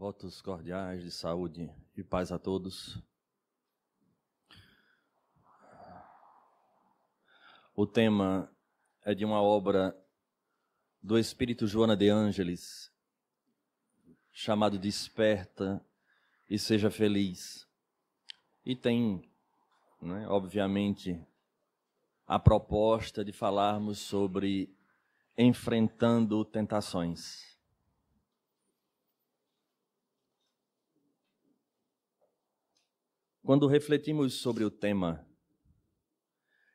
Votos cordiais de saúde e paz a todos. O tema é de uma obra do Espírito Joana de Ângeles, chamado Desperta e Seja Feliz. E tem, obviamente, a proposta de falarmos sobre enfrentando tentações. Quando refletimos sobre o tema,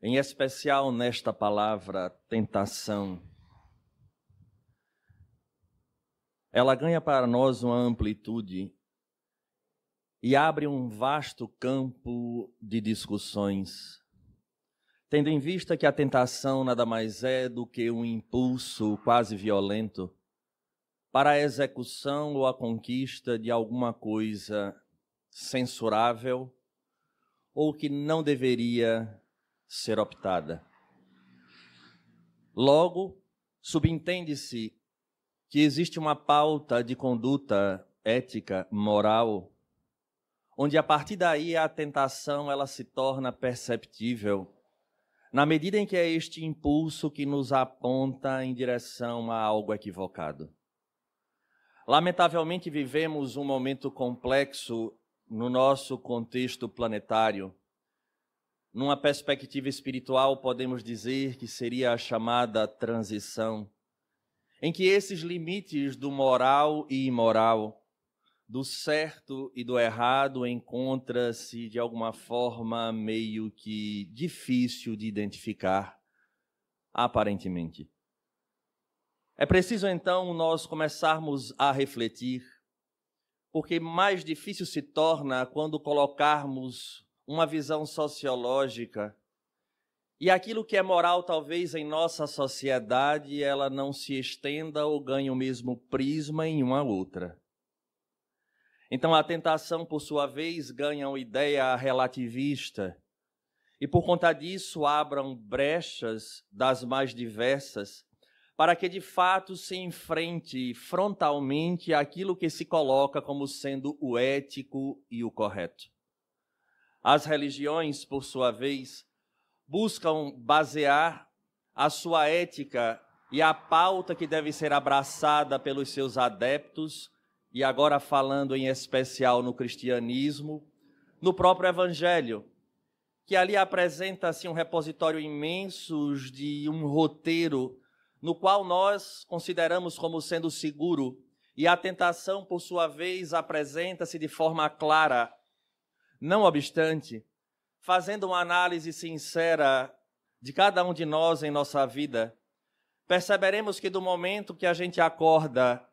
em especial nesta palavra tentação, ela ganha para nós uma amplitude e abre um vasto campo de discussões, tendo em vista que a tentação nada mais é do que um impulso quase violento para a execução ou a conquista de alguma coisa censurável ou que não deveria ser optada. Logo, subentende-se que existe uma pauta de conduta ética, moral, onde a partir daí a tentação ela se torna perceptível, na medida em que é este impulso que nos aponta em direção a algo equivocado. Lamentavelmente vivemos um momento complexo no nosso contexto planetário. Numa perspectiva espiritual, podemos dizer que seria a chamada transição, em que esses limites do moral e imoral, do certo e do errado, encontra-se de alguma forma meio que difícil de identificar, aparentemente. É preciso então nós começarmos a refletir, porque mais difícil se torna quando colocarmos uma visão sociológica e aquilo que é moral talvez em nossa sociedade ela não se estenda ou ganhe o mesmo prisma em uma outra. Então a tentação, por sua vez, ganha uma ideia relativista e por conta disso abram brechas das mais diversas para que de fato se enfrente frontalmente aquilo que se coloca como sendo o ético e o correto. As religiões, por sua vez, buscam basear a sua ética e a pauta que deve ser abraçada pelos seus adeptos, e agora falando em especial no cristianismo, no próprio Evangelho, que ali apresenta-se um repositório imenso de um roteiro no qual nós consideramos como sendo seguro, e a tentação, por sua vez, apresenta-se de forma clara. Não obstante, fazendo uma análise sincera de cada um de nós em nossa vida, perceberemos que do momento que a gente acorda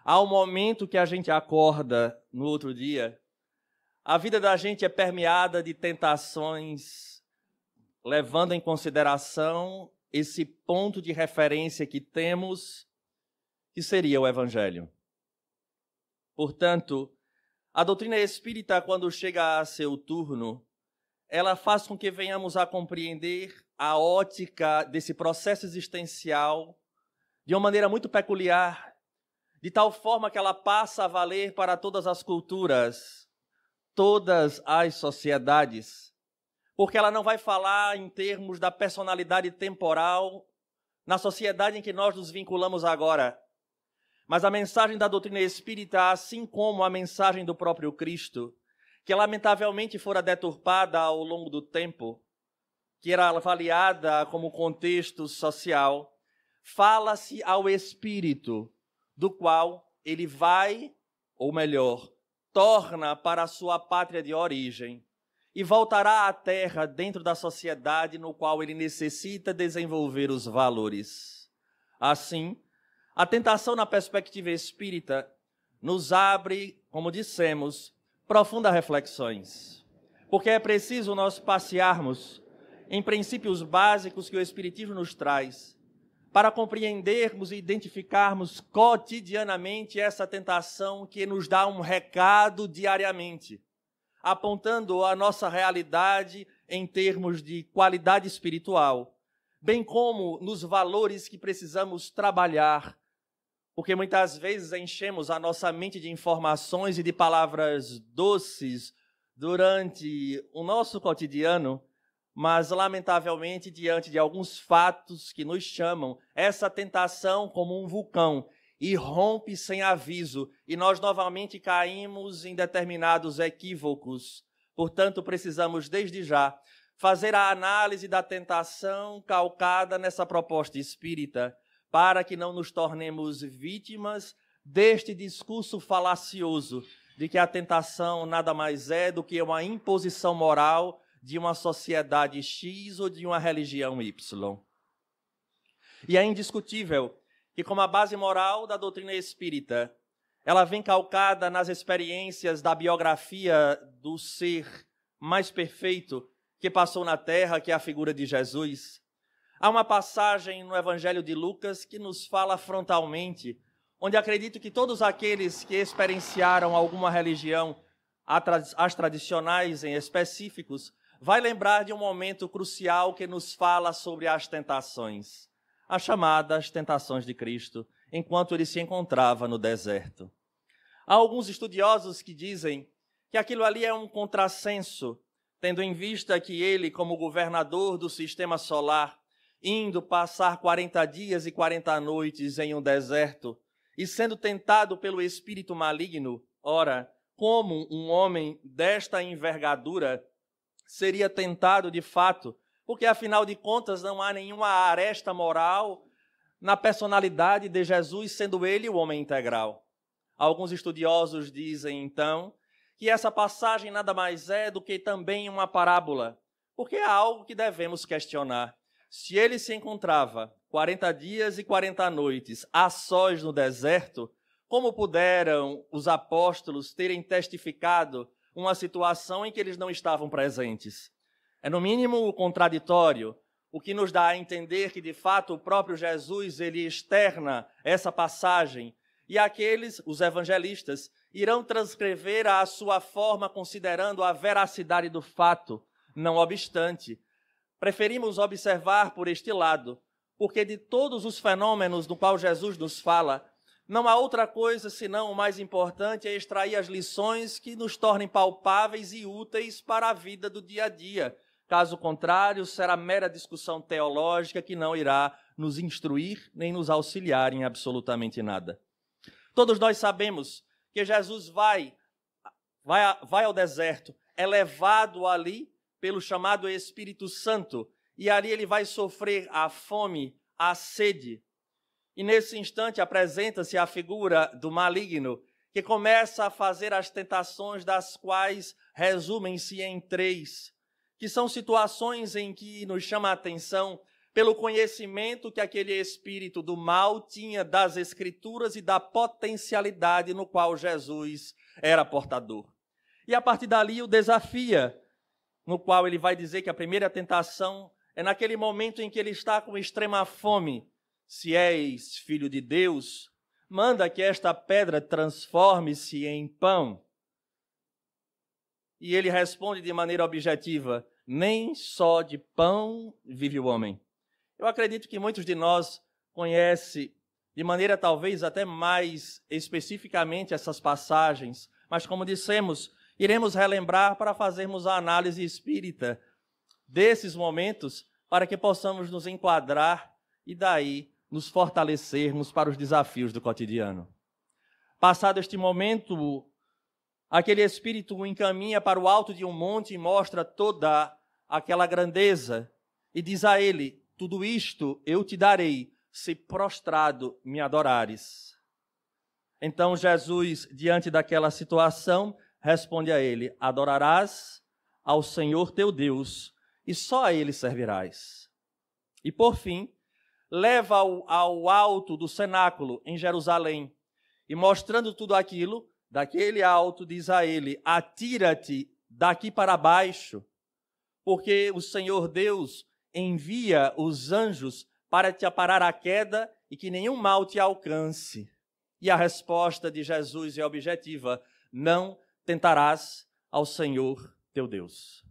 ao momento que a gente acorda no outro dia, a vida da gente é permeada de tentações, levando em consideração esse ponto de referência que temos, que seria o Evangelho. Portanto, a doutrina espírita, quando chega a seu turno, ela faz com que venhamos a compreender a ótica desse processo existencial de uma maneira muito peculiar, de tal forma que ela passa a valer para todas as culturas, todas as sociedades, porque ela não vai falar em termos da personalidade temporal na sociedade em que nós nos vinculamos agora. Mas a mensagem da doutrina espírita, assim como a mensagem do próprio Cristo, que lamentavelmente fora deturpada ao longo do tempo, que era avaliada como contexto social, fala-se ao espírito, do qual ele vai, ou melhor, torna para a sua pátria de origem e voltará à terra dentro da sociedade no qual ele necessita desenvolver os valores. Assim, a tentação na perspectiva espírita nos abre, como dissemos, profundas reflexões, porque é preciso nós passearmos em princípios básicos que o Espiritismo nos traz, para compreendermos e identificarmos cotidianamente essa tentação que nos dá um recado diariamente, apontando a nossa realidade em termos de qualidade espiritual, bem como nos valores que precisamos trabalhar, porque muitas vezes enchemos a nossa mente de informações e de palavras doces durante o nosso cotidiano, mas, lamentavelmente, diante de alguns fatos que nos chamam, essa tentação como um vulcão irrompe sem aviso e nós novamente caímos em determinados equívocos. Portanto, precisamos, desde já, fazer a análise da tentação calcada nessa proposta espírita, para que não nos tornemos vítimas deste discurso falacioso de que a tentação nada mais é do que uma imposição moral de uma sociedade X ou de uma religião Y. E é indiscutível que, como a base moral da doutrina espírita, ela vem calcada nas experiências da biografia do ser mais perfeito que passou na terra, que é a figura de Jesus. Há uma passagem no Evangelho de Lucas que nos fala frontalmente, onde acredito que todos aqueles que experienciaram alguma religião, as tradicionais em específicos, vai lembrar de um momento crucial que nos fala sobre as tentações, as chamadas tentações de Cristo, enquanto ele se encontrava no deserto. Há alguns estudiosos que dizem que aquilo ali é um contrassenso, tendo em vista que ele, como governador do sistema solar, indo passar 40 dias e 40 noites em um deserto e sendo tentado pelo espírito maligno, ora, como um homem desta envergadura seria tentado de fato, porque afinal de contas não há nenhuma aresta moral na personalidade de Jesus, sendo ele o homem integral. Alguns estudiosos dizem, então, que essa passagem nada mais é do que também uma parábola, porque é algo que devemos questionar. Se ele se encontrava 40 dias e 40 noites a sós no deserto, como puderam os apóstolos terem testificado uma situação em que eles não estavam presentes? É no mínimo contraditório, o que nos dá a entender que de fato o próprio Jesus ele externa essa passagem e aqueles, os evangelistas, irão transcrever à sua forma considerando a veracidade do fato. Não obstante, preferimos observar por este lado, porque de todos os fenômenos do qual Jesus nos fala, não há outra coisa senão o mais importante é extrair as lições que nos tornem palpáveis e úteis para a vida do dia a dia. Caso contrário, será mera discussão teológica que não irá nos instruir nem nos auxiliar em absolutamente nada. Todos nós sabemos que Jesus vai ao deserto, é levado ali pelo chamado Espírito Santo, e ali ele vai sofrer a fome, a sede. E nesse instante apresenta-se a figura do maligno, que começa a fazer as tentações, das quais resumem-se em 3, que são situações em que nos chama a atenção pelo conhecimento que aquele espírito do mal tinha das Escrituras e da potencialidade no qual Jesus era portador. E a partir dali o desafia, no qual ele vai dizer que a primeira tentação é naquele momento em que ele está com extrema fome. Se és filho de Deus, manda que esta pedra transforme-se em pão. E ele responde de maneira objetiva, nem só de pão vive o homem. Eu acredito que muitos de nós conhecem de maneira talvez até mais especificamente essas passagens, mas como dissemos, iremos relembrar para fazermos a análise espírita desses momentos para que possamos nos enquadrar e daí nos fortalecermos para os desafios do cotidiano. Passado este momento, aquele espírito o encaminha para o alto de um monte e mostra toda aquela grandeza e diz a ele, tudo isto eu te darei, se prostrado me adorares. Então Jesus, diante daquela situação, responde a ele, adorarás ao Senhor teu Deus e só a ele servirás. E por fim, leva-o ao alto do cenáculo em Jerusalém e mostrando tudo aquilo, daquele alto diz a ele, atira-te daqui para baixo, porque o Senhor Deus envia os anjos para te aparar a queda e que nenhum mal te alcance. E a resposta de Jesus é objetiva, não tentarás ao Senhor teu Deus.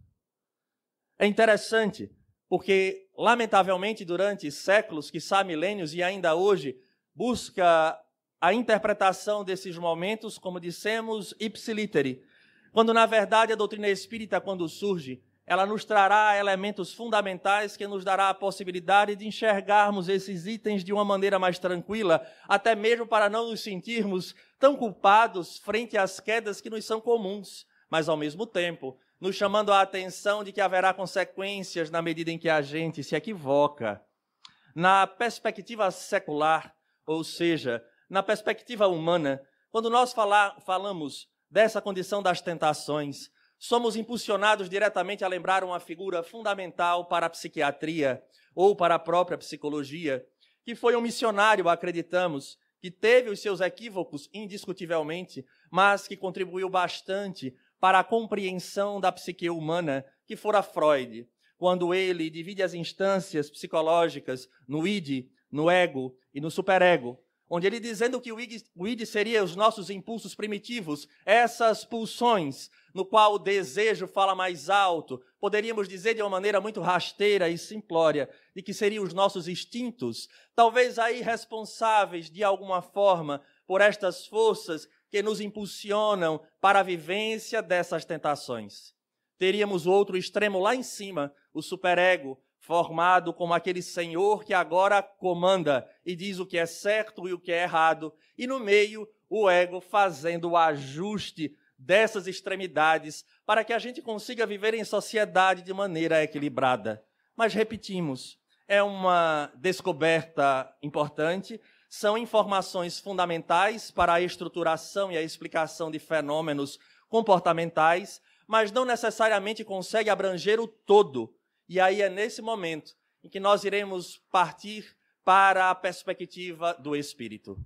É interessante, porque, lamentavelmente, durante séculos, quiçá milênios, e ainda hoje, busca a interpretação desses momentos, como dissemos, ipsiliteri, quando na verdade a doutrina espírita, quando surge, ela nos trará elementos fundamentais que nos dará a possibilidade de enxergarmos esses itens de uma maneira mais tranquila, até mesmo para não nos sentirmos tão culpados frente às quedas que nos são comuns, mas ao mesmo tempo nos chamando a atenção de que haverá consequências na medida em que a gente se equivoca. Na perspectiva secular, ou seja, na perspectiva humana, quando nós falamos dessa condição das tentações, somos impulsionados diretamente a lembrar uma figura fundamental para a psiquiatria ou para a própria psicologia, que foi um missionário, acreditamos, que teve os seus equívocos indiscutivelmente, mas que contribuiu bastante para a compreensão da psique humana, que fora Freud, quando ele divide as instâncias psicológicas no id, no ego e no superego, onde ele dizendo que o id seria os nossos impulsos primitivos, essas pulsões, no qual o desejo fala mais alto, poderíamos dizer de uma maneira muito rasteira e simplória, de que seriam os nossos instintos, talvez aí responsáveis de alguma forma por estas forças que nos impulsionam para a vivência dessas tentações. Teríamos o outro extremo lá em cima, o superego, formado como aquele senhor que agora comanda e diz o que é certo e o que é errado, e no meio o ego fazendo o ajuste dessas extremidades para que a gente consiga viver em sociedade de maneira equilibrada. Mas repetimos, é uma descoberta importante, são informações fundamentais para a estruturação e a explicação de fenômenos comportamentais, mas não necessariamente consegue abranger o todo. E aí é nesse momento em que nós iremos partir para a perspectiva do espírito.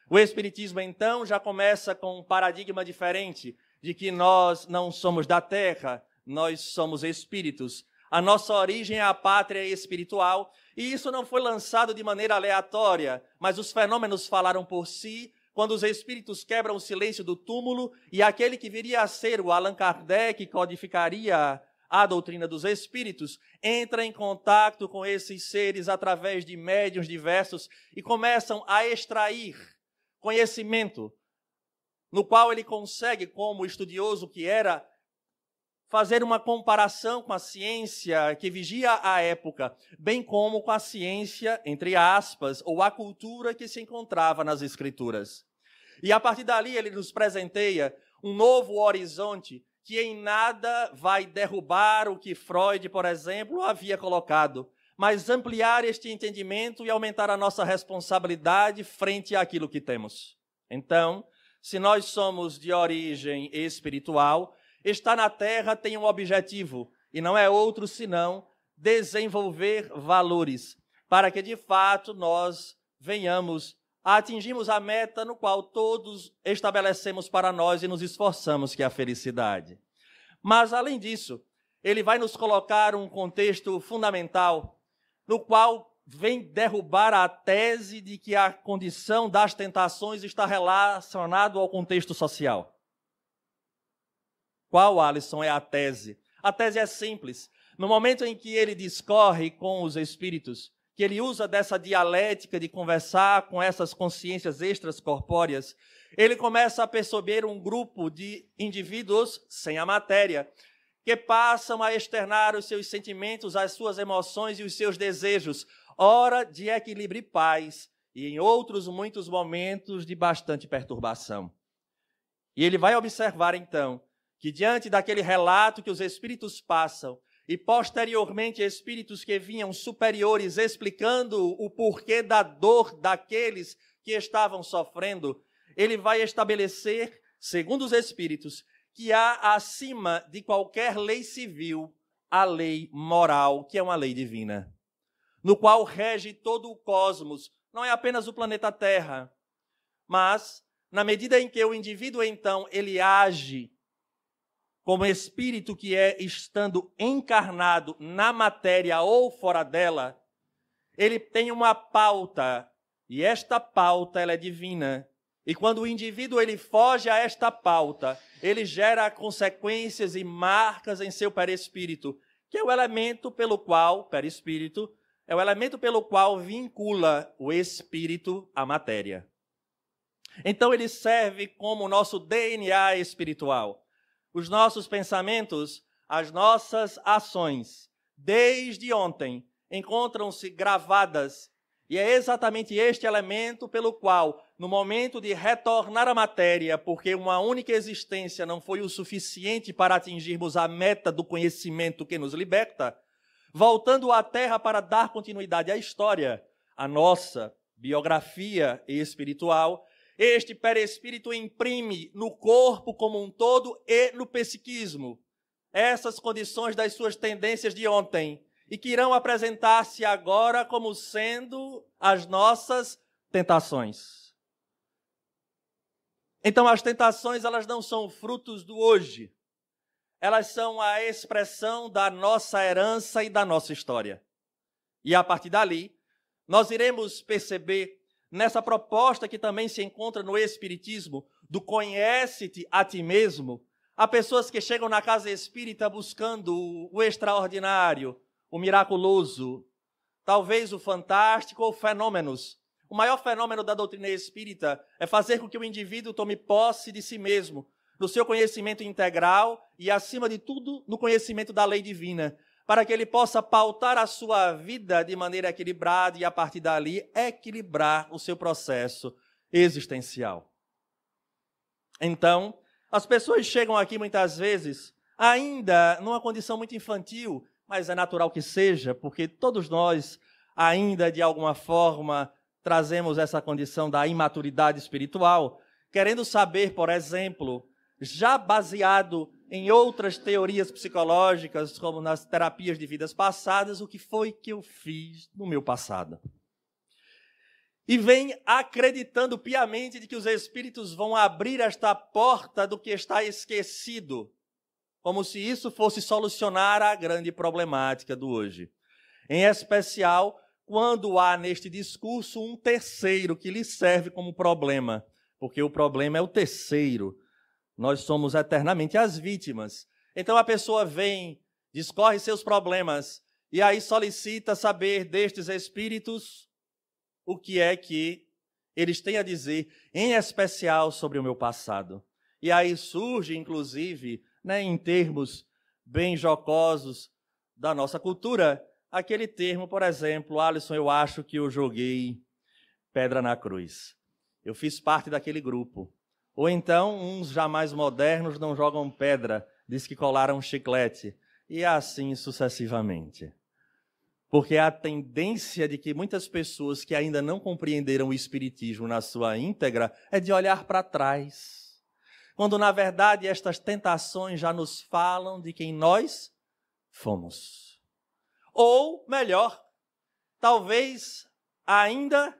O espiritismo, então, já começa com um paradigma diferente, de que nós não somos da terra, nós somos espíritos. A nossa origem é a pátria espiritual, e isso não foi lançado de maneira aleatória, mas os fenômenos falaram por si, quando os espíritos quebram o silêncio do túmulo, e aquele que viria a ser o Allan Kardec, que codificaria a doutrina dos espíritos, entra em contato com esses seres através de médiuns diversos e começam a extrair conhecimento, no qual ele consegue, como estudioso que era, fazer uma comparação com a ciência que vigia a época, bem como com a ciência, entre aspas, ou a cultura que se encontrava nas Escrituras. E a partir dali ele nos presenteia um novo horizonte que em nada vai derrubar o que Freud, por exemplo, havia colocado, mas ampliar este entendimento e aumentar a nossa responsabilidade frente àquilo que temos. Então, se nós somos de origem espiritual, estar na Terra tem um objetivo, e não é outro senão desenvolver valores, para que de fato nós venhamos a atingirmos a meta no qual todos estabelecemos para nós e nos esforçamos, que é a felicidade. Mas, além disso, ele vai nos colocar um contexto fundamental, no qual vem derrubar a tese de que a condição das tentações está relacionada ao contexto social. Qual, Alisson, é a tese? A tese é simples. No momento em que ele discorre com os espíritos, que ele usa dessa dialética de conversar com essas consciências extracorpóreas, ele começa a perceber um grupo de indivíduos sem a matéria, que passam a externar os seus sentimentos, as suas emoções e os seus desejos, ora de equilíbrio e paz, e em outros muitos momentos de bastante perturbação. E ele vai observar, então, que diante daquele relato que os espíritos passam, e posteriormente espíritos que vinham superiores explicando o porquê da dor daqueles que estavam sofrendo, ele vai estabelecer, segundo os espíritos, que há acima de qualquer lei civil a lei moral, que é uma lei divina, no qual rege todo o cosmos, não é apenas o planeta Terra, mas na medida em que o indivíduo, então, ele age como espírito que é estando encarnado na matéria ou fora dela, ele tem uma pauta, e esta pauta ela é divina. E quando o indivíduo ele foge a esta pauta, ele gera consequências e marcas em seu perispírito, que é o elemento pelo qual, perispírito, é o elemento pelo qual vincula o espírito à matéria. Então ele serve como nosso DNA espiritual. Os nossos pensamentos, as nossas ações, desde ontem, encontram-se gravadas. E é exatamente este elemento pelo qual, no momento de retornar à matéria, porque uma única existência não foi o suficiente para atingirmos a meta do conhecimento que nos liberta, voltando à Terra para dar continuidade à história, a nossa biografia espiritual, este perispírito imprime no corpo como um todo e no psiquismo essas condições das suas tendências de ontem e que irão apresentar-se agora como sendo as nossas tentações. Então, as tentações, elas não são frutos do hoje. Elas são a expressão da nossa herança e da nossa história. E a partir dali, nós iremos perceber nessa proposta que também se encontra no Espiritismo, do conhece-te a ti mesmo, há pessoas que chegam na casa espírita buscando o extraordinário, o miraculoso, talvez o fantástico ou fenômenos. O maior fenômeno da doutrina espírita é fazer com que o indivíduo tome posse de si mesmo, no seu conhecimento integral e, acima de tudo, no conhecimento da lei divina, para que ele possa pautar a sua vida de maneira equilibrada e, a partir dali, equilibrar o seu processo existencial. Então, as pessoas chegam aqui muitas vezes ainda numa condição muito infantil, mas é natural que seja, porque todos nós ainda, de alguma forma, trazemos essa condição da imaturidade espiritual, querendo saber, por exemplo, já baseado em outras teorias psicológicas, como nas terapias de vidas passadas, o que foi que eu fiz no meu passado. E vem acreditando piamente de que os espíritos vão abrir esta porta do que está esquecido, como se isso fosse solucionar a grande problemática do hoje. Em especial, quando há neste discurso um terceiro que lhe serve como problema, porque o problema é o terceiro. Nós somos eternamente as vítimas. Então a pessoa vem, discorre seus problemas e aí solicita saber destes espíritos o que é que eles têm a dizer, em especial sobre o meu passado. E aí surge, inclusive, em termos bem jocosos da nossa cultura, aquele termo, por exemplo, Alisson, eu acho que eu joguei pedra na cruz. Eu fiz parte daquele grupo. Ou então, uns já mais modernos não jogam pedra, diz que colaram chiclete. E assim sucessivamente. Porque a tendência de que muitas pessoas que ainda não compreenderam o Espiritismo na sua íntegra é de olhar para trás. Quando, na verdade, estas tentações já nos falam de quem nós fomos. Ou, melhor, talvez ainda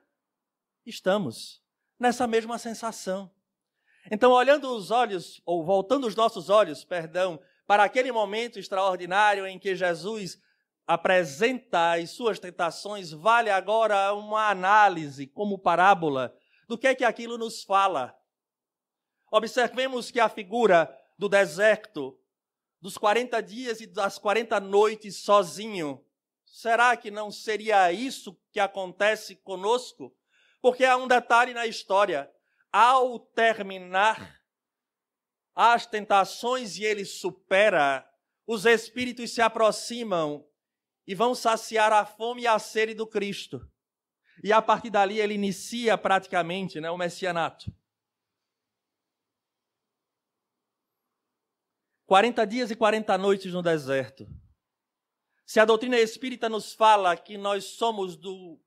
estamos nessa mesma sensação. Então, olhando os olhos, ou voltando os nossos olhos, para aquele momento extraordinário em que Jesus apresenta as suas tentações, vale agora uma análise como parábola do que é que aquilo nos fala. Observemos que a figura do deserto, dos 40 dias e das 40 noites sozinho, será que não seria isso que acontece conosco? Porque há um detalhe na história. Ao terminar as tentações e ele supera, os espíritos se aproximam e vão saciar a fome e a sede do Cristo. E a partir dali ele inicia praticamente o messianato. 40 dias e 40 noites no deserto. Se a doutrina espírita nos fala que nós somos do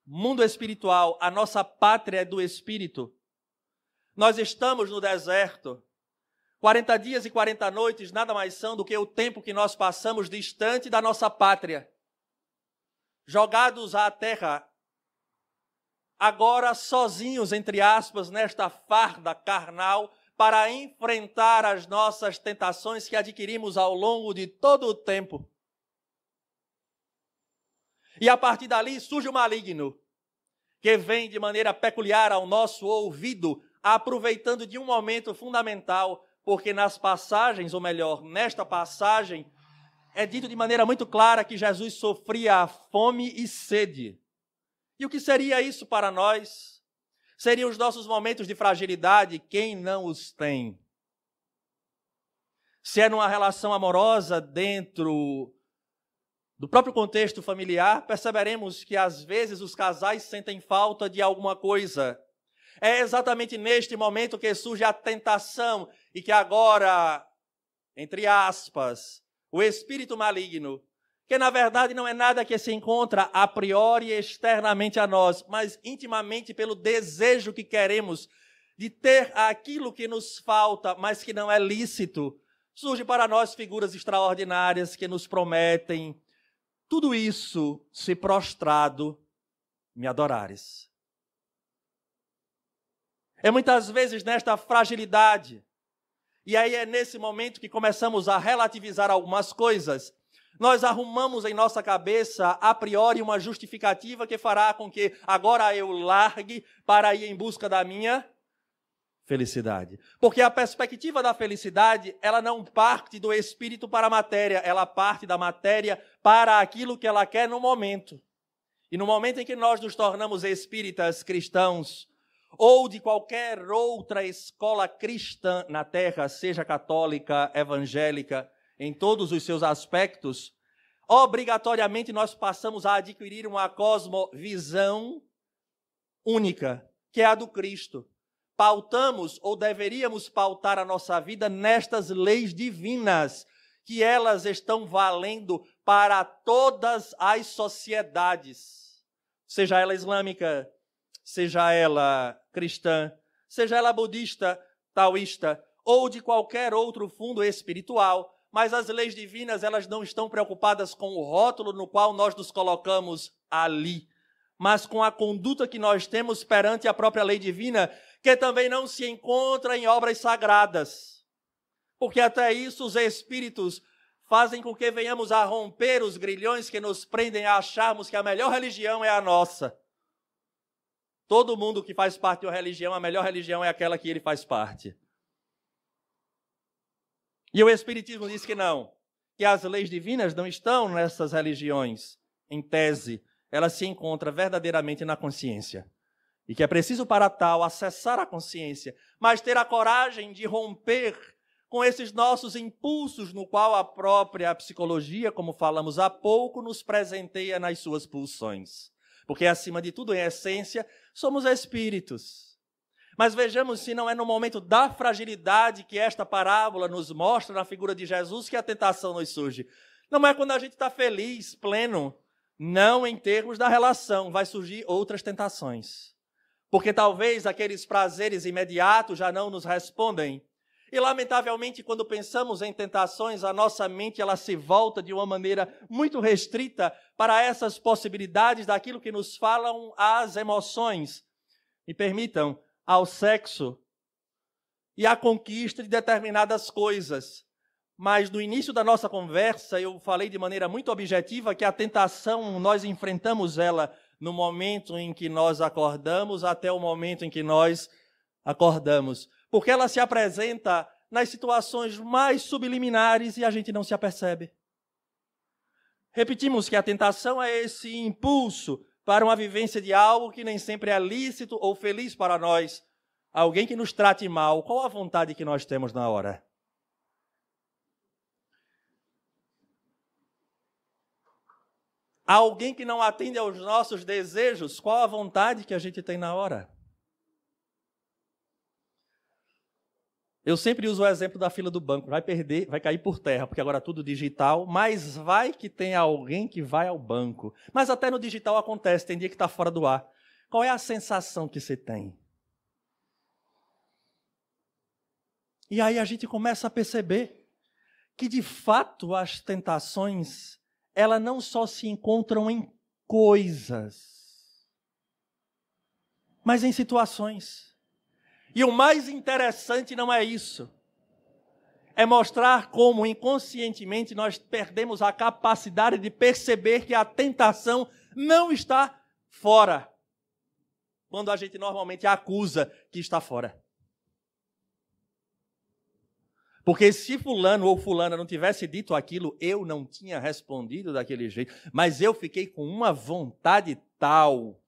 mundo espiritual, a nossa pátria é do espírito, nós estamos no deserto. 40 dias e 40 noites nada mais são do que o tempo que nós passamos distante da nossa pátria, jogados à terra, agora sozinhos, entre aspas, nesta farda carnal, para enfrentar as nossas tentações que adquirimos ao longo de todo o tempo. E a partir dali surge o maligno, que vem de maneira peculiar ao nosso ouvido, aproveitando de um momento fundamental, porque nas passagens, ou melhor, nesta passagem, é dito de maneira muito clara que Jesus sofria fome e sede. E o que seria isso para nós? Seriam os nossos momentos de fragilidade, quem não os tem? Se é numa relação amorosa dentro do próprio contexto familiar, perceberemos que às vezes os casais sentem falta de alguma coisa. É exatamente neste momento que surge a tentação e que agora, entre aspas, o espírito maligno, que na verdade não é nada que se encontra a priori externamente a nós, mas intimamente pelo desejo que queremos de ter aquilo que nos falta, mas que não é lícito. Surge para nós figuras extraordinárias que nos prometem tudo isso se prostrado me adorares. É muitas vezes nesta fragilidade, e aí é nesse momento que começamos a relativizar algumas coisas. Nós arrumamos em nossa cabeça, a priori, uma justificativa que fará com que agora eu largue para ir em busca da minha felicidade. Porque a perspectiva da felicidade, ela não parte do espírito para a matéria, ela parte da matéria para aquilo que ela quer no momento. E no momento em que nós nos tornamos espíritas cristãos, ou de qualquer outra escola cristã na terra, seja católica, evangélica, em todos os seus aspectos, obrigatoriamente nós passamos a adquirir uma cosmovisão única, que é a do Cristo. Pautamos ou deveríamos pautar a nossa vida nestas leis divinas, que elas estão valendo para todas as sociedades, seja ela islâmica, seja ela cristã, seja ela budista, taoísta ou de qualquer outro fundo espiritual, mas as leis divinas elas não estão preocupadas com o rótulo no qual nós nos colocamos ali, mas com a conduta que nós temos perante a própria lei divina, que também não se encontra em obras sagradas. Porque até isso os espíritos fazem com que venhamos a romper os grilhões que nos prendem a acharmos que a melhor religião é a nossa. Todo mundo que faz parte de uma religião, a melhor religião é aquela que ele faz parte. E o Espiritismo diz que não, que as leis divinas não estão nessas religiões, em tese. Ela se encontra verdadeiramente na consciência. E que é preciso para tal acessar a consciência, mas ter a coragem de romper com esses nossos impulsos no qual a própria psicologia, como falamos há pouco, nos presenteia nas suas pulsões. Porque, acima de tudo, em essência, somos espíritos. Mas vejamos se não é no momento da fragilidade que esta parábola nos mostra na figura de Jesus que a tentação nos surge. Não é quando a gente está feliz, pleno. Não em termos da relação, vai surgir outras tentações. Porque talvez aqueles prazeres imediatos já não nos respondem. E, lamentavelmente, quando pensamos em tentações, a nossa mente ela se volta de uma maneira muito restrita para essas possibilidades daquilo que nos falam as emoções. Me permitam, ao sexo e à conquista de determinadas coisas. Mas no início da nossa conversa, eu falei de maneira muito objetiva que a tentação, nós enfrentamos ela no momento em que nós acordamos até o momento em que nós acordamos. Porque ela se apresenta nas situações mais subliminares e a gente não se apercebe. Repetimos que a tentação é esse impulso para uma vivência de algo que nem sempre é lícito ou feliz para nós. Alguém que nos trate mal, qual a vontade que nós temos na hora? Alguém que não atende aos nossos desejos, qual a vontade que a gente tem na hora? Eu sempre uso o exemplo da fila do banco. Vai perder, vai cair por terra, porque agora é tudo digital, mas vai que tem alguém que vai ao banco. Mas até no digital acontece, tem dia que está fora do ar. Qual é a sensação que você tem? E aí a gente começa a perceber que, de fato, as tentações, elas não só se encontram em coisas, mas em situações. E o mais interessante não é isso. É mostrar como inconscientemente nós perdemos a capacidade de perceber que a tentação não está fora, quando a gente normalmente acusa que está fora. Porque se fulano ou fulana não tivesse dito aquilo, eu não tinha respondido daquele jeito, mas eu fiquei com uma vontade tal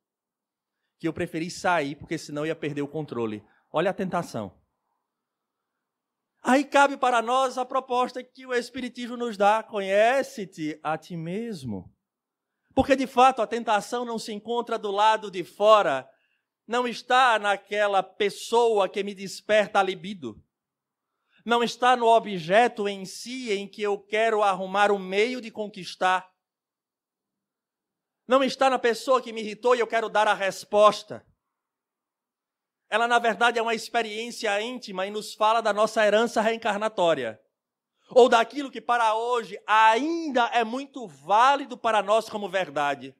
que eu preferi sair, porque senão eu ia perder o controle. Olha a tentação. Aí cabe para nós a proposta que o Espiritismo nos dá: conhece-te a ti mesmo. Porque, de fato, a tentação não se encontra do lado de fora, não está naquela pessoa que me desperta a libido, não está no objeto em si em que eu quero arrumar o meio de conquistar, não está na pessoa que me irritou e eu quero dar a resposta. Ela, na verdade, é uma experiência íntima e nos fala da nossa herança reencarnatória, ou daquilo que para hoje ainda é muito válido para nós como verdade.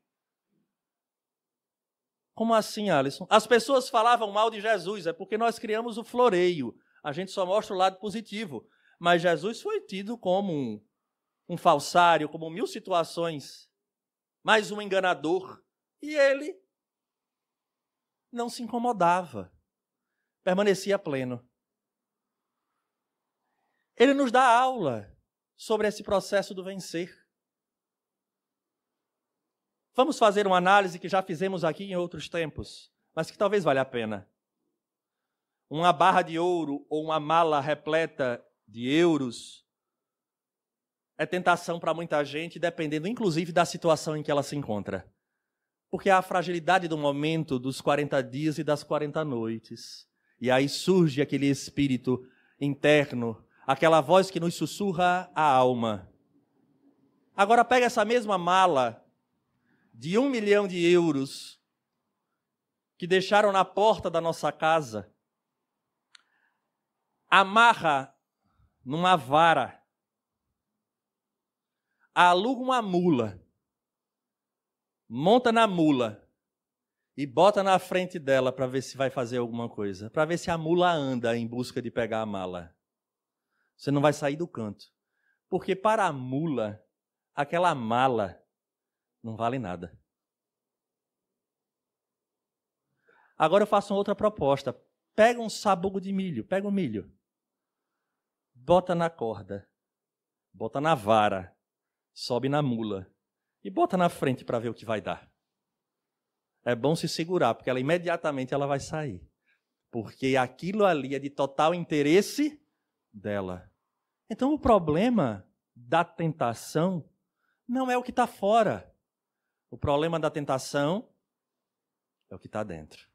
Como assim, Alisson? As pessoas falavam mal de Jesus, é porque nós criamos o floreio. A gente só mostra o lado positivo. Mas Jesus foi tido como um falsário, como 1000 situações, mais um enganador. E ele não se incomodava, permanecia pleno. Ele nos dá aula sobre esse processo do vencer. Vamos fazer uma análise que já fizemos aqui em outros tempos, mas que talvez valha a pena. Uma barra de ouro ou uma mala repleta de euros é tentação para muita gente, dependendo inclusive da situação em que ela se encontra. Porque há a fragilidade do momento dos 40 dias e das 40 noites. E aí surge aquele espírito interno, aquela voz que nos sussurra a alma. Agora pega essa mesma mala de 1 milhão de euros que deixaram na porta da nossa casa, amarra numa vara, aluga uma mula, monta na mula e bota na frente dela para ver se vai fazer alguma coisa, para ver se a mula anda em busca de pegar a mala. Você não vai sair do canto. Porque para a mula, aquela mala não vale nada. Agora eu faço uma outra proposta. Pega um sabugo de milho, pega o milho, bota na corda, bota na vara, sobe na mula e bota na frente para ver o que vai dar. É bom se segurar, porque imediatamente ela vai sair. Porque aquilo ali é de total interesse dela. Então o problema da tentação não é o que está fora. O problema da tentação é o que está dentro.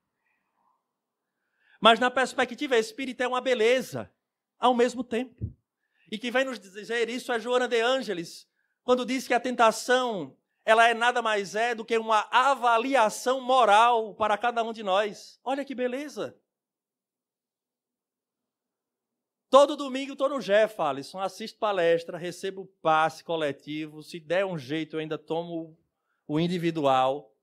Mas na perspectiva espírita é uma beleza ao mesmo tempo. E quem vai nos dizer isso é Joana de Ângelis, quando diz que a tentação ela é nada mais do que uma avaliação moral para cada um de nós. Olha que beleza! Todo domingo estou no Jeff, Alisson, assisto palestra, recebo passe coletivo, se der um jeito eu ainda tomo o individual.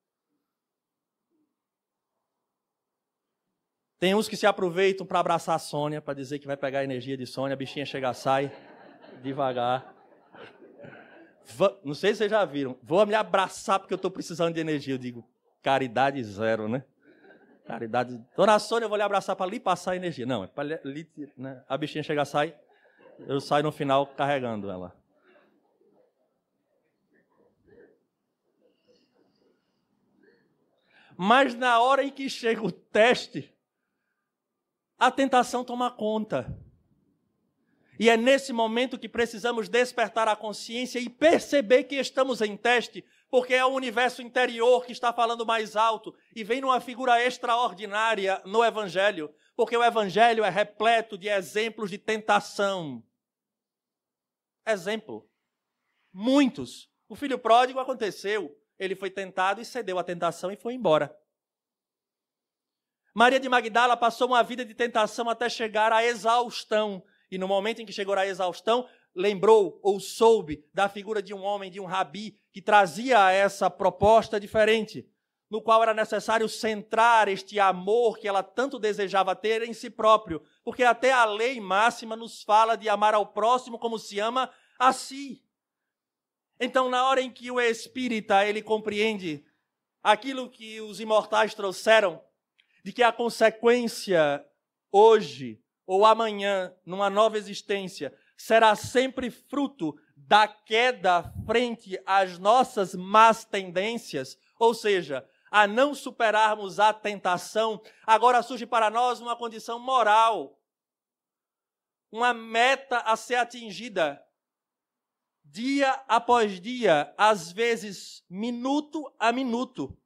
Tem uns que se aproveitam para abraçar a Sônia, para dizer que vai pegar a energia de Sônia, a bichinha chega, sai, devagar. Não sei se vocês já viram, vou me abraçar porque eu estou precisando de energia. Eu digo, caridade zero, né? Caridade. Dona Sônia, eu vou lhe abraçar para lhe passar a energia. Não, é para lhe, né? A bichinha chega, sai, eu saio no final carregando ela. Mas na hora em que chega o teste, a tentação toma conta. E é nesse momento que precisamos despertar a consciência e perceber que estamos em teste, porque é o universo interior que está falando mais alto e vem numa figura extraordinária no Evangelho, porque o Evangelho é repleto de exemplos de tentação. Exemplo. Muitos. O filho pródigo aconteceu. Ele foi tentado e cedeu à tentação e foi embora. Maria de Magdala passou uma vida de tentação até chegar à exaustão. E no momento em que chegou à exaustão, lembrou ou soube da figura de um homem, de um rabi, que trazia essa proposta diferente, no qual era necessário centrar este amor que ela tanto desejava ter em si próprio, porque até a lei máxima nos fala de amar ao próximo como se ama a si. Então, na hora em que o espírita ele compreende aquilo que os imortais trouxeram, de que a consequência hoje ou amanhã, numa nova existência, será sempre fruto da queda frente às nossas más tendências, ou seja, a não superarmos a tentação, agora surge para nós uma condição moral, uma meta a ser atingida, dia após dia, às vezes minuto a minuto,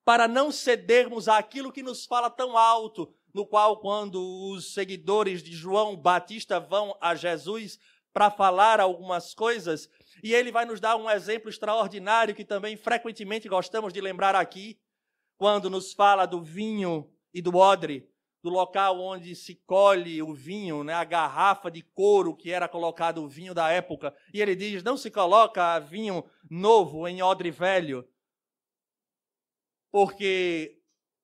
para não cedermos àquilo que nos fala tão alto, no qual, quando os seguidores de João Batista vão a Jesus para falar algumas coisas, e ele vai nos dar um exemplo extraordinário que também frequentemente gostamos de lembrar aqui, quando nos fala do vinho e do odre, do local onde se colhe o vinho, né, a garrafa de couro que era colocado o vinho da época. E ele diz, não se coloca vinho novo em odre velho, porque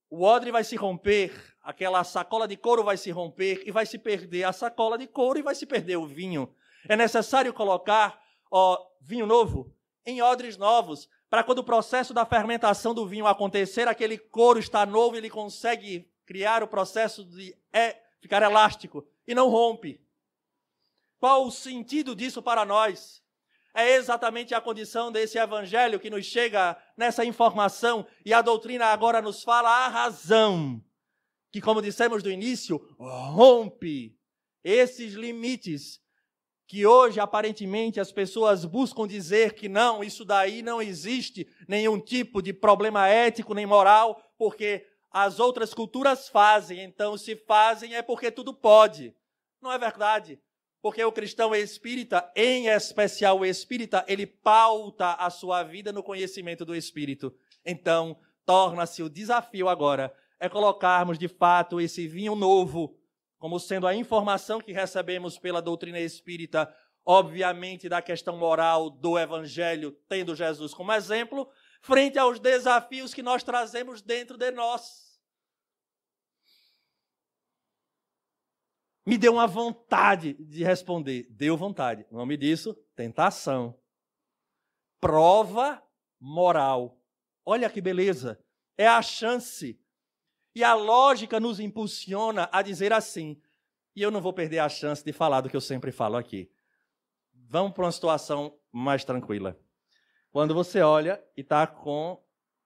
o odre vai se romper, aquela sacola de couro vai se romper e vai se perder a sacola de couro e vai se perder o vinho. É necessário colocar vinho novo em odres novos, para quando o processo da fermentação do vinho acontecer, aquele couro está novo, ele consegue criar o processo de ficar elástico e não rompe. Qual o sentido disso para nós? É exatamente a condição desse evangelho que nos chega nessa informação, e a doutrina agora nos fala a razão, que, como dissemos do início, rompe esses limites que hoje, aparentemente, as pessoas buscam dizer que não, isso daí não existe nenhum tipo de problema ético nem moral, porque as outras culturas fazem, então se fazem é porque tudo pode. Não é verdade. Porque o cristão espírita, em especial o espírita, ele pauta a sua vida no conhecimento do Espírito. Então, torna-se o desafio agora, é colocarmos de fato esse vinho novo, como sendo a informação que recebemos pela doutrina espírita, obviamente da questão moral do Evangelho, tendo Jesus como exemplo, frente aos desafios que nós trazemos dentro de nós. Me deu uma vontade de responder. Deu vontade. O nome disso, tentação. Prova moral. Olha que beleza. É a chance. E a lógica nos impulsiona a dizer assim. E eu não vou perder a chance de falar do que eu sempre falo aqui. Vamos para uma situação mais tranquila. Quando você olha e está com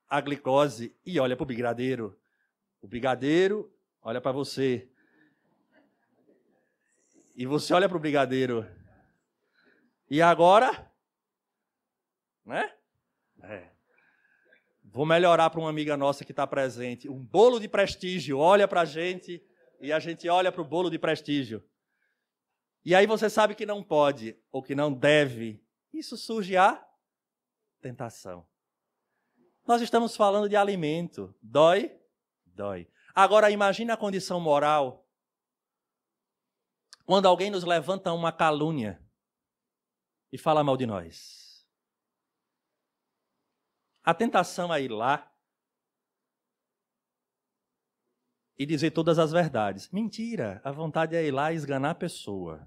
a glicose e olha para o brigadeiro olha para você. E você olha para o brigadeiro. E agora? Né? Vou melhorar para uma amiga nossa que está presente. Um bolo de prestígio. Olha para a gente e a gente olha para o bolo de prestígio. E aí você sabe que não pode ou que não deve. Isso surge a tentação. Nós estamos falando de alimento. Dói? Dói. Agora imagine a condição moral. Quando alguém nos levanta uma calúnia e fala mal de nós. A tentação é ir lá e dizer todas as verdades. Mentira, a vontade é ir lá e esganar a pessoa.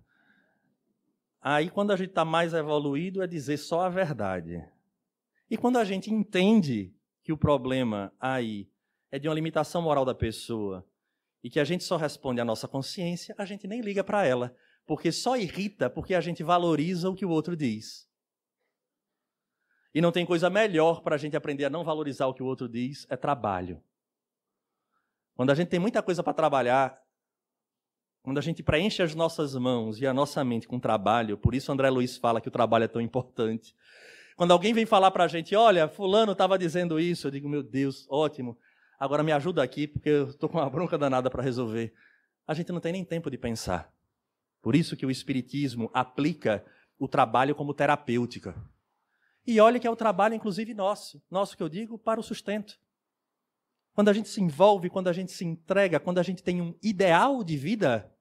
Aí, quando a gente está mais evoluído, é dizer só a verdade. E quando a gente entende que o problema aí é de uma limitação moral da pessoa, e que a gente só responde à nossa consciência, a gente nem liga para ela, porque só irrita porque a gente valoriza o que o outro diz. E não tem coisa melhor para a gente aprender a não valorizar o que o outro diz, é trabalho. Quando a gente tem muita coisa para trabalhar, quando a gente preenche as nossas mãos e a nossa mente com trabalho, por isso André Luiz fala que o trabalho é tão importante. Quando alguém vem falar para a gente, olha, fulano estava dizendo isso, eu digo, meu Deus, ótimo. Agora me ajuda aqui, porque eu estou com uma bronca danada para resolver. A gente não tem nem tempo de pensar. Por isso que o Espiritismo aplica o trabalho como terapêutica. E olha que é o trabalho, inclusive, nosso. Nosso que eu digo, para o sustento. Quando a gente se envolve, quando a gente se entrega, quando a gente tem um ideal de vida,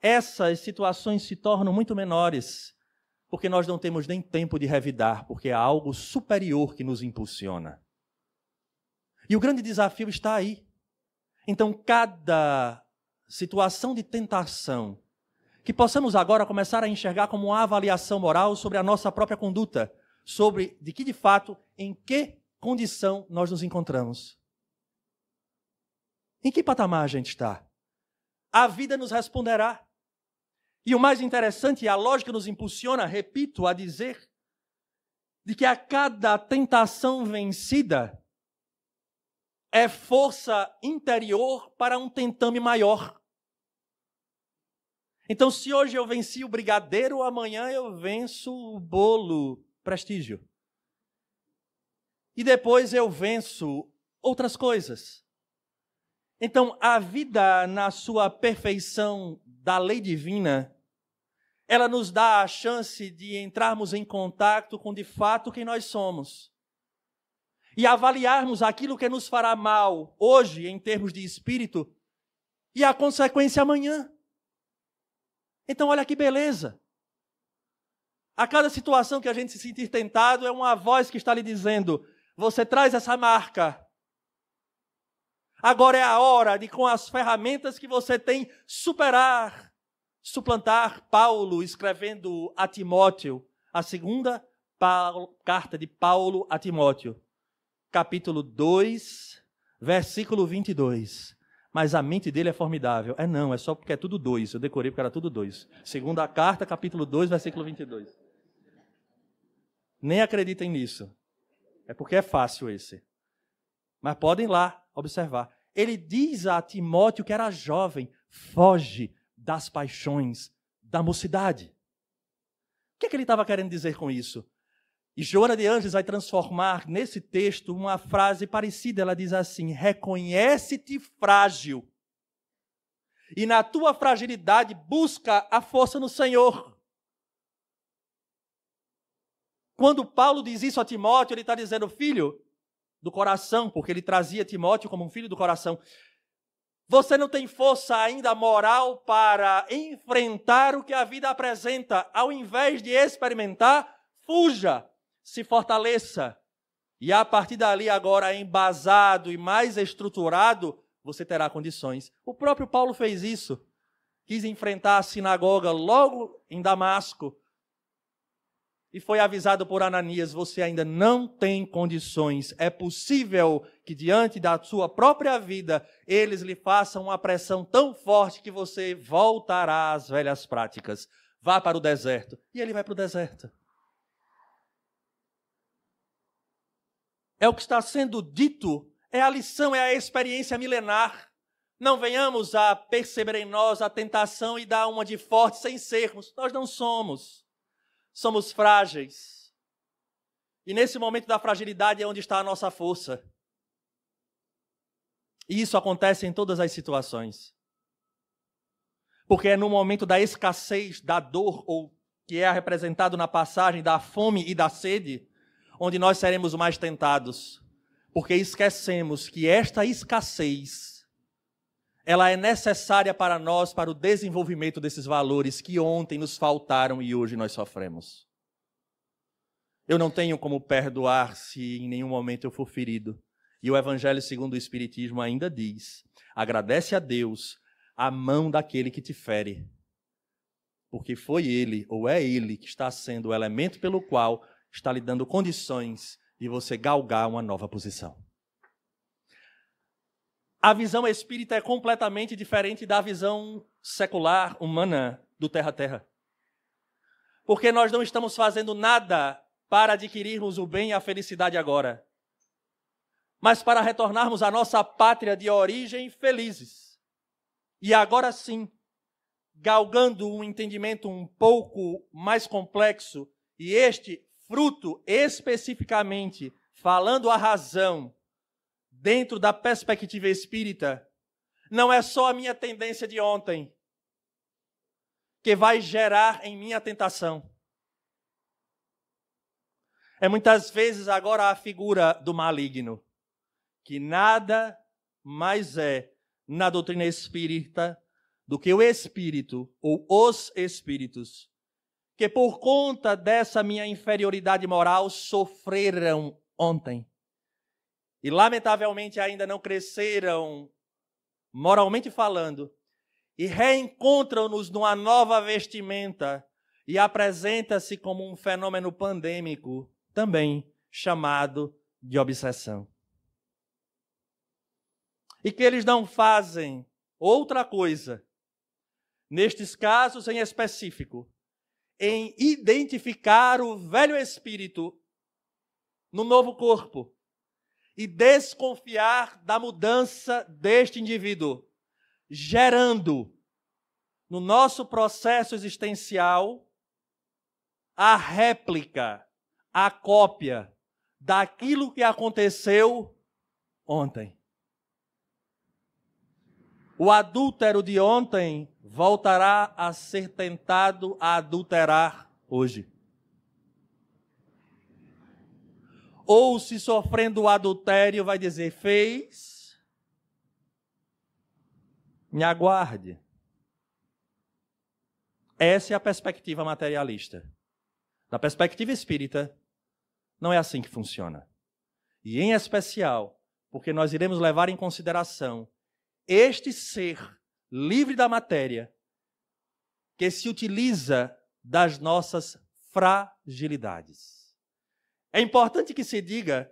essas situações se tornam muito menores, porque nós não temos nem tempo de revidar, porque há algo superior que nos impulsiona. E o grande desafio está aí. Então, cada situação de tentação, que possamos agora começar a enxergar como uma avaliação moral sobre a nossa própria conduta, sobre de que, de fato, em que condição nós nos encontramos. Em que patamar a gente está? A vida nos responderá. E o mais interessante, a lógica nos impulsiona, repito, a dizer, de que a cada tentação vencida, é força interior para um tentame maior. Então, se hoje eu venci o brigadeiro, amanhã eu venço o bolo prestígio. E depois eu venço outras coisas. Então, a vida na sua perfeição da lei divina, ela nos dá a chance de entrarmos em contato com, de fato, quem nós somos. E avaliarmos aquilo que nos fará mal hoje, em termos de espírito, e a consequência amanhã. Então, olha que beleza. A cada situação que a gente se sentir tentado, é uma voz que está lhe dizendo: você traz essa marca. Agora é a hora de, com as ferramentas que você tem, suplantar. Paulo escrevendo a Timóteo, a segunda carta de Paulo a Timóteo, capítulo 2, versículo 22. Mas a mente dele é formidável. É só porque é tudo 2. Eu decorei porque era tudo 2. Segunda carta, capítulo 2, versículo 22. Nem acreditem nisso. É porque é fácil esse. Mas podem lá observar. Ele diz a Timóteo, que era jovem: foge das paixões da mocidade. O que é que ele estava querendo dizer com isso? E Joana de Ângeles vai transformar nesse texto uma frase parecida. Ela diz assim: reconhece-te frágil. E na tua fragilidade busca a força no Senhor. Quando Paulo diz isso a Timóteo, ele está dizendo: filho do coração, porque ele trazia Timóteo como um filho do coração. Você não tem força ainda moral para enfrentar o que a vida apresenta. Ao invés de experimentar, fuja. Se fortaleça, e a partir dali agora embasado e mais estruturado, você terá condições. O próprio Paulo fez isso, quis enfrentar a sinagoga logo em Damasco, e foi avisado por Ananias: você ainda não tem condições, é possível que diante da sua própria vida, eles lhe façam uma pressão tão forte que você voltará às velhas práticas. Vá para o deserto. E ele vai para o deserto. É o que está sendo dito, é a lição, é a experiência milenar. Não venhamos a perceber em nós a tentação e dar uma de forte sem sermos. Nós não somos. Somos frágeis. E nesse momento da fragilidade é onde está a nossa força. E isso acontece em todas as situações. Porque é no momento da escassez, da dor, ou que é representado na passagem da fome e da sede, onde nós seremos mais tentados, porque esquecemos que esta escassez, ela é necessária para nós, para o desenvolvimento desses valores que ontem nos faltaram e hoje nós sofremos. Eu não tenho como perdoar se em nenhum momento eu for ferido. E o Evangelho segundo o Espiritismo ainda diz: agradece a Deus a mão daquele que te fere, porque foi ele, ou é ele, que está sendo o elemento pelo qual está lhe dando condições de você galgar uma nova posição. A visão espírita é completamente diferente da visão secular, humana, do terra-terra. Porque nós não estamos fazendo nada para adquirirmos o bem e a felicidade agora, mas para retornarmos à nossa pátria de origem felizes. E agora sim, galgando um entendimento um pouco mais complexo, e este fruto, especificamente, falando a razão, dentro da perspectiva espírita, não é só a minha tendência de ontem que vai gerar em mim a tentação. É muitas vezes agora a figura do maligno, que nada mais é, na doutrina espírita, do que o espírito, ou os espíritos, que por conta dessa minha inferioridade moral sofreram ontem. E lamentavelmente ainda não cresceram, moralmente falando, e reencontram-nos numa nova vestimenta e apresenta-se como um fenômeno pandêmico, também chamado de obsessão. E que eles não fazem outra coisa, nestes casos em específico, em identificar o velho espírito no novo corpo e desconfiar da mudança deste indivíduo, gerando no nosso processo existencial a réplica, a cópia daquilo que aconteceu ontem. O adúltero de ontem voltará a ser tentado a adulterar hoje. Ou, se sofrendo o adultério, vai dizer: fez, me aguarde. Essa é a perspectiva materialista. Da perspectiva espírita, não é assim que funciona. E, em especial, porque nós iremos levar em consideração este ser livre da matéria, que se utiliza das nossas fragilidades. É importante que se diga,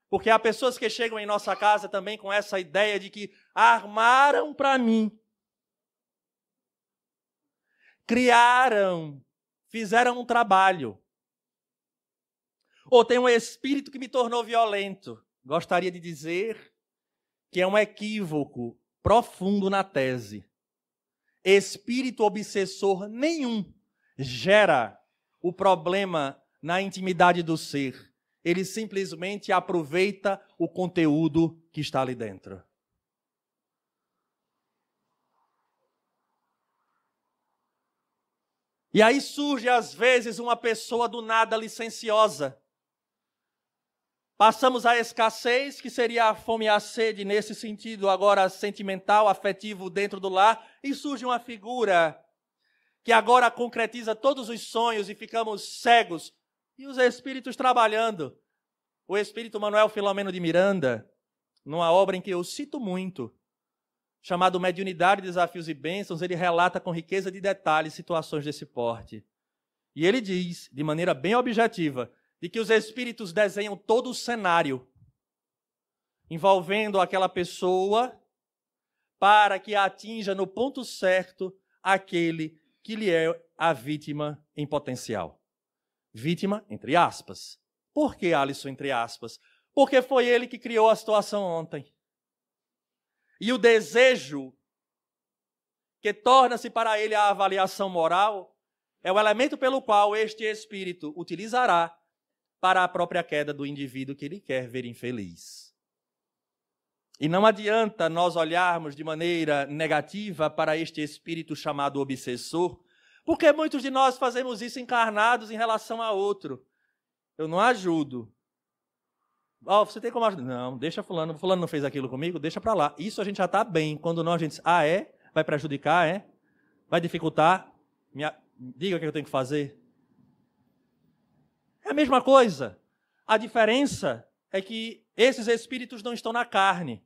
porque há pessoas que chegam em nossa casa também com essa ideia de que armaram para mim, criaram, fizeram um trabalho, ou tem um espírito que me tornou violento. Gostaria de dizer que é um equívoco profundo na tese. Espírito obsessor nenhum gera o problema na intimidade do ser. Ele simplesmente aproveita o conteúdo que está ali dentro. E aí surge, às vezes, uma pessoa do nada licenciosa. Passamos a escassez, que seria a fome e a sede, nesse sentido agora sentimental, afetivo dentro do lar, e surge uma figura que agora concretiza todos os sonhos e ficamos cegos. E os espíritos trabalhando. O espírito Manuel Filomeno de Miranda, numa obra em que eu cito muito, chamado Mediunidade, Desafios e Bênçãos, ele relata com riqueza de detalhes situações desse porte. E ele diz, de maneira bem objetiva, de que os espíritos desenham todo o cenário envolvendo aquela pessoa para que atinja no ponto certo aquele que lhe é a vítima em potencial. Vítima, entre aspas. Por que, Alisson, entre aspas? Porque foi ele que criou a situação ontem. E o desejo que torna-se para ele a avaliação moral é o elemento pelo qual este espírito utilizará para a própria queda do indivíduo que ele quer ver infeliz. E não adianta nós olharmos de maneira negativa para este espírito chamado obsessor, porque muitos de nós fazemos isso encarnados em relação a outro. Eu não ajudo. Você tem como ajudar? Não, deixa fulano não fez aquilo comigo, deixa para lá. Isso a gente já está bem. Quando não, a gente diz, é? Vai prejudicar, é? Vai dificultar? Diga o que eu tenho que fazer. É a mesma coisa. A diferença é que esses espíritos não estão na carne,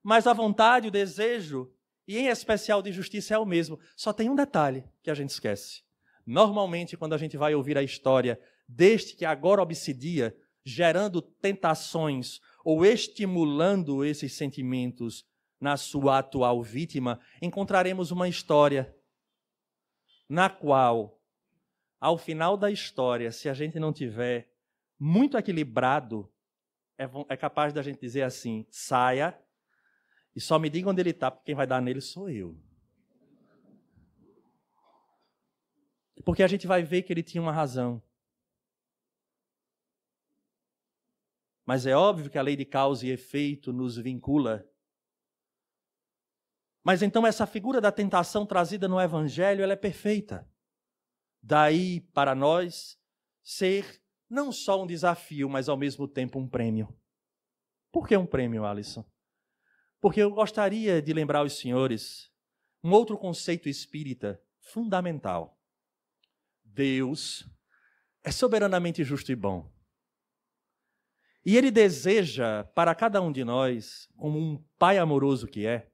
mas a vontade, o desejo, e em especial de justiça, é o mesmo. Só tem um detalhe que a gente esquece. Normalmente, quando a gente vai ouvir a história deste que agora obsidia, gerando tentações ou estimulando esses sentimentos na sua atual vítima, encontraremos uma história na qual, ao final da história, se a gente não tiver muito equilibrado, é capaz da gente dizer assim, saia e só me diga onde ele está, porque quem vai dar nele sou eu. Porque a gente vai ver que ele tinha uma razão. Mas é óbvio que a lei de causa e efeito nos vincula. Mas então essa figura da tentação trazida no Evangelho, ela é perfeita. Daí, para nós, ser não só um desafio, mas ao mesmo tempo um prêmio. Por que um prêmio, Alisson? Porque eu gostaria de lembrar aos senhores um outro conceito espírita fundamental. Deus é soberanamente justo e bom. E Ele deseja para cada um de nós, como um Pai amoroso que é,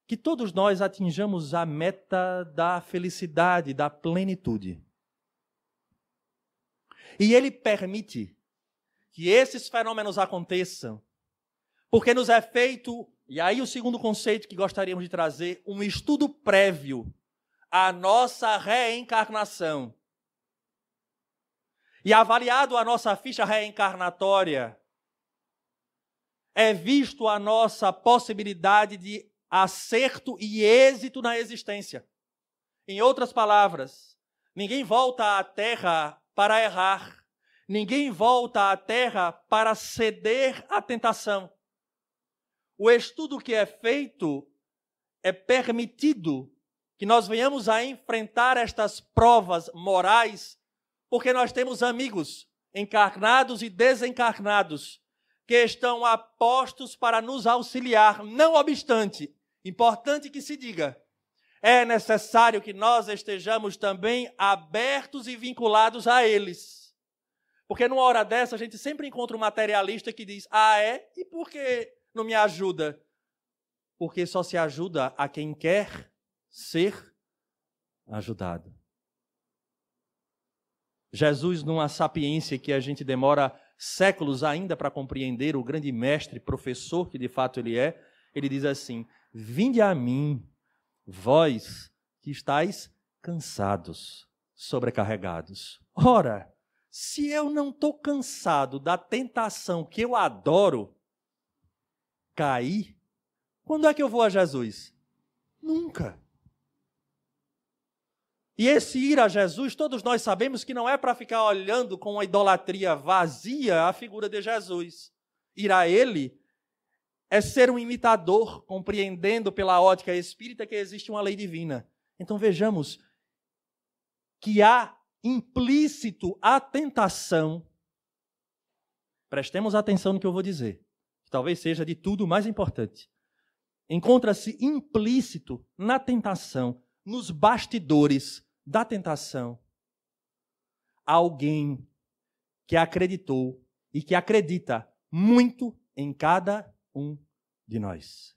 que todos nós atinjamos a meta da felicidade, da plenitude. E Ele permite que esses fenômenos aconteçam, porque nos é feito, e aí o segundo conceito que gostaríamos de trazer, um estudo prévio à nossa reencarnação. E avaliado a nossa ficha reencarnatória, é visto a nossa possibilidade de acerto e êxito na existência. Em outras palavras, ninguém volta à Terra para errar. Ninguém volta à Terra para ceder à tentação. O estudo que é feito é permitido que nós venhamos a enfrentar estas provas morais, porque nós temos amigos encarnados e desencarnados que estão apostos para nos auxiliar. Não obstante, importante que se diga, é necessário que nós estejamos também abertos e vinculados a eles. Porque numa hora dessa a gente sempre encontra um materialista que diz, e por que não me ajuda? Porque só se ajuda a quem quer ser ajudado. Jesus, numa sapiência que a gente demora séculos ainda para compreender, o grande mestre, professor que de fato ele diz assim, vinde a mim, vós que estáis cansados, sobrecarregados. Ora, se eu não estou cansado da tentação que eu adoro, cair, quando é que eu vou a Jesus? Nunca. E esse ir a Jesus, todos nós sabemos que não é para ficar olhando com uma idolatria vazia a figura de Jesus. Ir a Ele é ser um imitador, compreendendo pela ótica espírita que existe uma lei divina. Então vejamos que há implícito a tentação. Prestemos atenção no que eu vou dizer, que talvez seja de tudo o mais importante. Encontra-se implícito na tentação, nos bastidores da tentação, alguém que acreditou e que acredita muito em cada um de nós.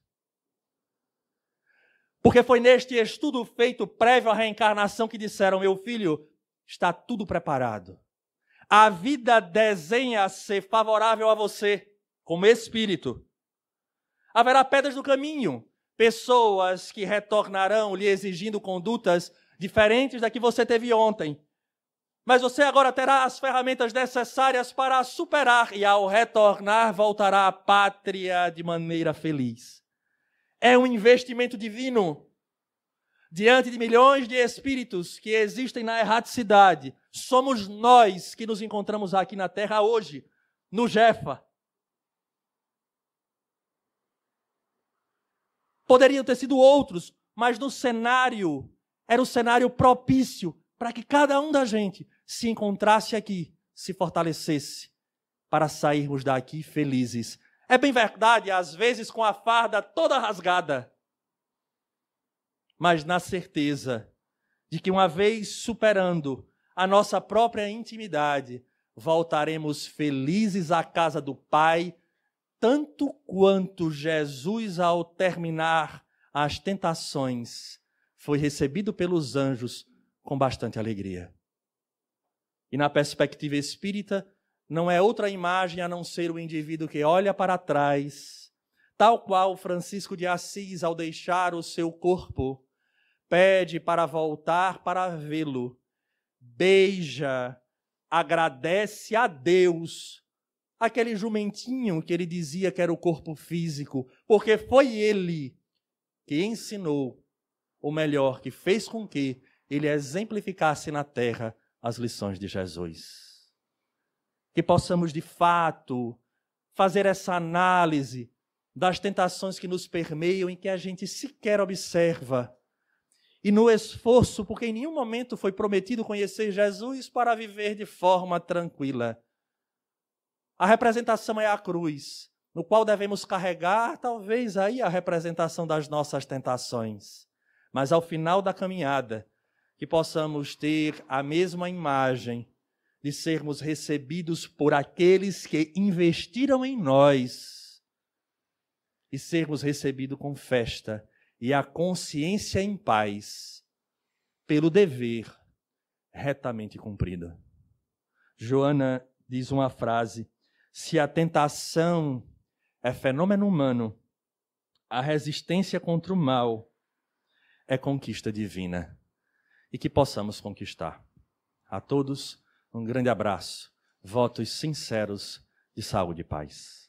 Porque foi neste estudo feito prévio à reencarnação que disseram, meu filho, está tudo preparado. A vida desenha ser favorável a você, como espírito. Haverá pedras no caminho, pessoas que retornarão lhe exigindo condutas diferentes da que você teve ontem. Mas você agora terá as ferramentas necessárias para superar e, ao retornar, voltará à pátria de maneira feliz. É um investimento divino. Diante de milhões de espíritos que existem na erraticidade, somos nós que nos encontramos aqui na Terra hoje, no Jefa. Poderiam ter sido outros, mas no cenário, era o cenário propício para que cada um da gente se encontrasse aqui, se fortalecesse, para sairmos daqui felizes. É bem verdade, às vezes com a farda toda rasgada, mas na certeza de que uma vez superando a nossa própria intimidade, voltaremos felizes à casa do Pai, tanto quanto Jesus, ao terminar as tentações, foi recebido pelos anjos com bastante alegria. E na perspectiva espírita, não é outra imagem a não ser o indivíduo que olha para trás, tal qual Francisco de Assis, ao deixar o seu corpo, pede para voltar para vê-lo, beija, agradece a Deus, aquele jumentinho que ele dizia que era o corpo físico, porque foi ele que ensinou, ou melhor, que fez com que ele exemplificasse na terra as lições de Jesus. Que possamos, de fato, fazer essa análise das tentações que nos permeiam e que a gente sequer observa. E no esforço, porque em nenhum momento foi prometido conhecer Jesus para viver de forma tranquila. A representação é a cruz, no qual devemos carregar, talvez, aí a representação das nossas tentações. Mas ao final da caminhada, que possamos ter a mesma imagem de sermos recebidos por aqueles que investiram em nós e sermos recebidos com festa e a consciência em paz pelo dever retamente cumprido. Joana diz uma frase: se a tentação é fenômeno humano, a resistência contra o mal é conquista divina. E que possamos conquistar. A todos, um grande abraço. Votos sinceros de saúde e paz.